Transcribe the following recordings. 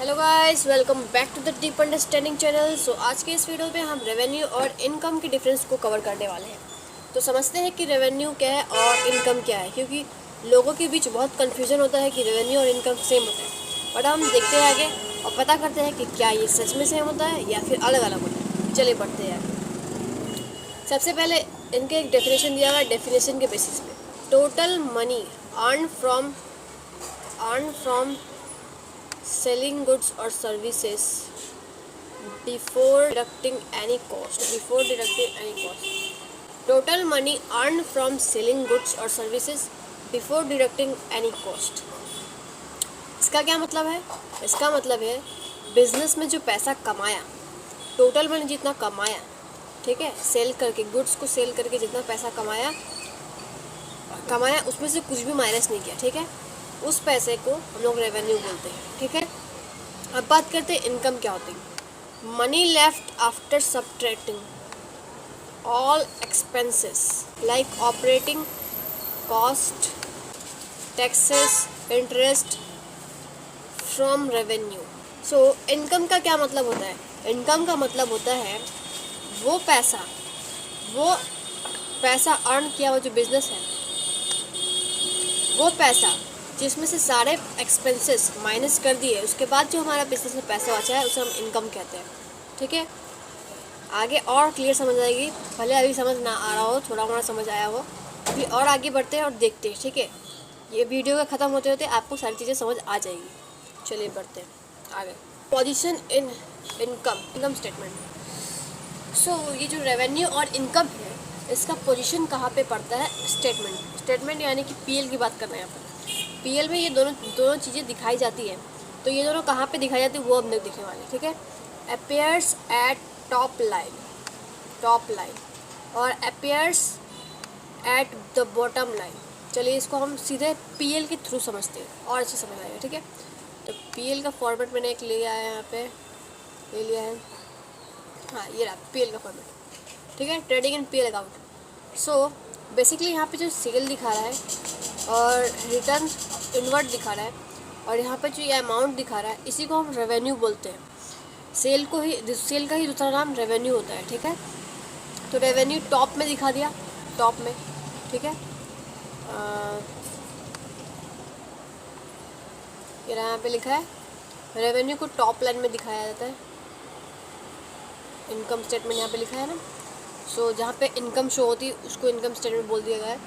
Hello guys, welcome back to the deep understanding channel. So आज के इस video में हम रेवेन्यू और इनकम के डिफरेंस को कवर करने वाले हैं। तो समझते हैं कि रेवेन्यू क्या है और इनकम क्या है, क्योंकि लोगों के बीच बहुत कन्फ्यूजन होता है कि रेवेन्यू और इनकम सेम होता है। बट हम देखते हैं आगे और पता करते हैं कि क्या ये सच में सेम होता है या फिर अलग अलग होता है। चलिए बढ़ते हैं आगे। सबसे पहले इनके एक डेफिनेशन दिया हुआ है। डेफिनेशन के बेसिस पे total money earn from selling goods or services before deducting any cost. Total money earned from selling goods or services before deducting any cost. इसका क्या मतलब है? इसका मतलब है बिजनेस में जो पैसा कमाया, टोटल मनी जितना कमाया, ठीक है, सेल करके, गुड्स को सेल करके जितना पैसा कमाया उसमें से कुछ भी माइनस नहीं किया, ठीक है, उस पैसे को हम लोग रेवेन्यू बोलते हैं। ठीक है, अब बात करते हैं इनकम क्या होती है। Money left after subtracting all expenses like operating cost, taxes, interest from revenue. So income का क्या मतलब होता है? इनकम का मतलब होता है वो पैसा अर्न किया हुआ जो बिजनेस है, वो पैसा जिसमें से सारे एक्सपेंसेस माइनस कर दिए, उसके बाद जो हमारा बिजनेस में पैसा बचा है उसे हम इनकम कहते हैं। ठीक है, आगे और क्लियर समझ आएगी। भले अभी समझ ना आ रहा हो, थोड़ा मोड़ा समझ आया हो, अभी और आगे बढ़ते हैं और देखते हैं। ठीक है, ये वीडियो का ख़त्म होते होते आपको सारी चीज़ें समझ आ जाएगी। चलिए बढ़ते हैं आगे। Position in income statement. So ये जो रेवेन्यू और इनकम है, इसका पोजीशन कहाँ पे पड़ता है? स्टेटमेंट यानी कि पीएल की बात कर रहे हैं यहाँ पर। पीएल में ये दोनों चीज़ें दिखाई जाती है। तो ये दोनों कहाँ पे दिखाई जाती है वो हम लोग देखने वाले हैं। ठीक है, अपेयर्स एट टॉप लाइन और appears at the bottom line. चलिए इसको हम सीधे पीएल के थ्रू समझते हैं और अच्छे समझ आएगा। ठीक है, तो पीएल का फॉर्मेट मैंने एक लिया है, यहाँ पे ले लिया है। हाँ, ये रहा पीएल का फॉर्मेट। ठीक है, trading and PL account. So basically यहाँ पे जो सेल दिखा रहा है और रिटर्न इनवर्ट दिखा रहा है और यहाँ पे जो ये अमाउंट दिखा रहा है, इसी को हम रेवेन्यू बोलते हैं। सेल का ही दूसरा नाम रेवेन्यू होता है। ठीक है, तो रेवेन्यू टॉप में दिखा दिया, टॉप में। ठीक है, ये यहाँ पे लिखा है रेवेन्यू को टॉप लाइन में दिखाया जाता है। इनकम स्टेटमेंट यहाँ पे लिखा है ना। सो जहाँ पे इनकम शो होती है उसको इनकम स्टेटमेंट बोल दिया गया है।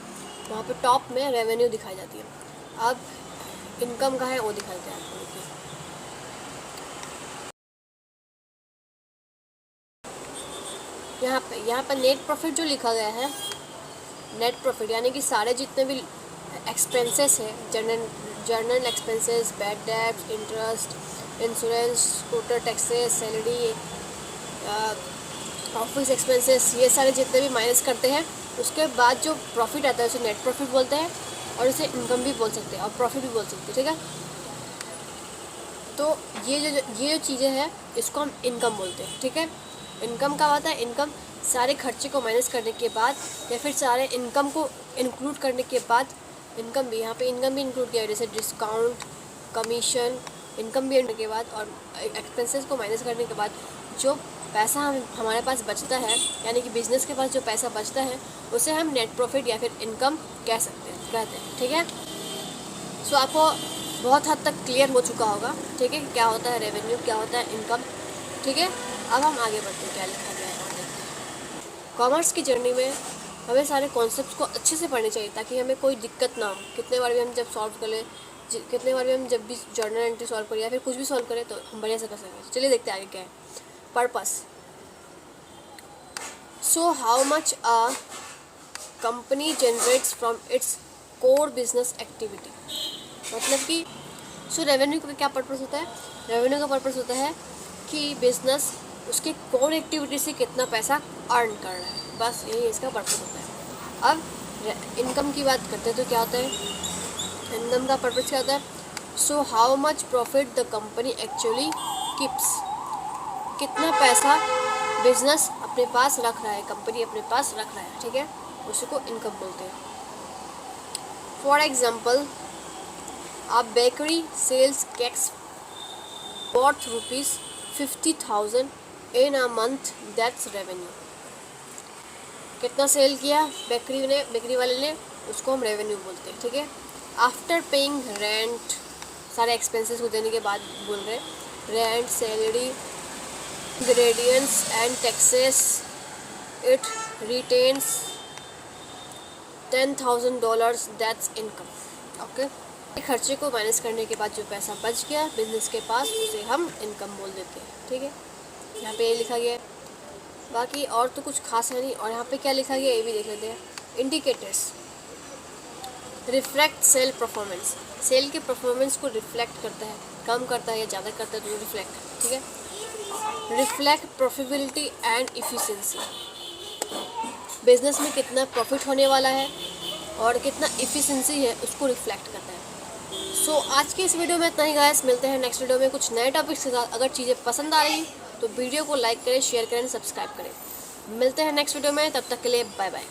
वहाँ पे टॉप में रेवेन्यू दिखाई जाती है। अब इनकम का है वो दिखा देते हैं आपको। यहाँ पर नेट प्रॉफिट जो लिखा गया है, नेट प्रॉफिट यानी कि सारे जितने भी एक्सपेंसेस है, जनरल एक्सपेंसेस, बैड डेब्ट, interest, insurance, total taxes, salary, office expenses, ये सारे जितने भी माइनस करते हैं, उसके बाद जो प्रॉफिट आता है उसे नेट प्रॉफिट बोलते हैं और उसे इनकम भी बोल सकते हैं और प्रॉफिट भी बोल सकते हैं। ठीक है, तो ये जो चीज़ें हैं इसको हम इनकम बोलते हैं। ठीक है, इनकम का होता है, इनकम सारे खर्चे को माइनस करने के बाद या फिर सारे इनकम को इंक्लूड करने के बाद, इनकम भी यहाँ पे इनकम भी इंक्लूड किया है, जैसे डिस्काउंट, कमीशन, इनकम भी होने के बाद और एक्सपेंसेस को माइनस करने के बाद जो पैसा हमारे पास बचता है, यानी कि बिजनेस के पास जो पैसा बचता है उसे हम नेट प्रॉफिट या फिर इनकम कहते हैं। ठीक है, सो आपको बहुत हद तक क्लियर हो चुका होगा। ठीक है, क्या होता है रेवेन्यू, क्या होता है इनकम। ठीक है, अब हम आगे बढ़ते हैं क्या लिखा गया है और देखते हैं। कॉमर्स की जर्नी में हमें सारे कॉन्सेप्ट्स को अच्छे से पढ़ने चाहिए ताकि हमें कोई दिक्कत ना हो। कितने बार भी हम जब सॉल्व कर लें, कितने बार भी हम जब भी जर्नल एंट्री सॉल्व करें या फिर कुछ भी सॉल्व करें तो हम बढ़िया से कर सकें। चलिए देखते हैं आगे क्या है। Purpose. So how much a company generates from its core business activity. मतलब कि सो रेवेन्यू का क्या पर्पस होता है? रेवेन्यू का पर्पस होता है कि बिजनेस उसके कोर एक्टिविटी से कितना पैसा अर्न कर रहा है, बस यही इसका पर्पस होता है। अब इनकम की बात करते हैं तो क्या होता है? इनकम का पर्पस क्या होता है? So how much profit the company actually keeps. कितना पैसा बिजनेस अपने पास रख रहा है, कंपनी अपने पास रख रहा है। ठीक है, उसी को इनकम बोलते हैं। For example, a bakery sells cakes worth rupees 50,000 in a month, that's revenue. कितना सेल किया बेकरी वाले ने, उसको हम रेवेन्यू बोलते हैं, ठीक है। आफ्टर पेइंग रेंट, सारे एक्सपेंसेस को देने के बाद बोल रहे हैं, rent, salary, ingredients and taxes, it retains $10,000, that's income. Okay, खर्चे को माइनस करने के बाद जो पैसा बच गया बिजनेस के पास, उसे हम इनकम बोल देते हैं, ठीक है। यहाँ पे ये लिखा गया है, बाकी और तो कुछ खास है नहीं। और यहाँ पे क्या लिखा गया ये भी देख लेते हैं। Indicators reflect cell performance, cell के परफॉर्मेंस को रिफ्लेक्ट करता है, कम करता है या ज़्यादा करता है तो रिफ्लेक्ट, ठीक है। Reflect profitability and efficiency, business में कितना प्रॉफिट होने वाला है और कितना इफ़िशिएंसी है उसको रिफ्लेक्ट करता है। सो आज के इस वीडियो में इतना ही गाइस, मिलते हैं नेक्स्ट वीडियो में कुछ नए टॉपिक्स के साथ। अगर चीज़ें पसंद आ रही तो वीडियो को लाइक करें, शेयर करें, सब्सक्राइब करें। मिलते हैं नेक्स्ट वीडियो में, तब तक के लिए बाय बाय।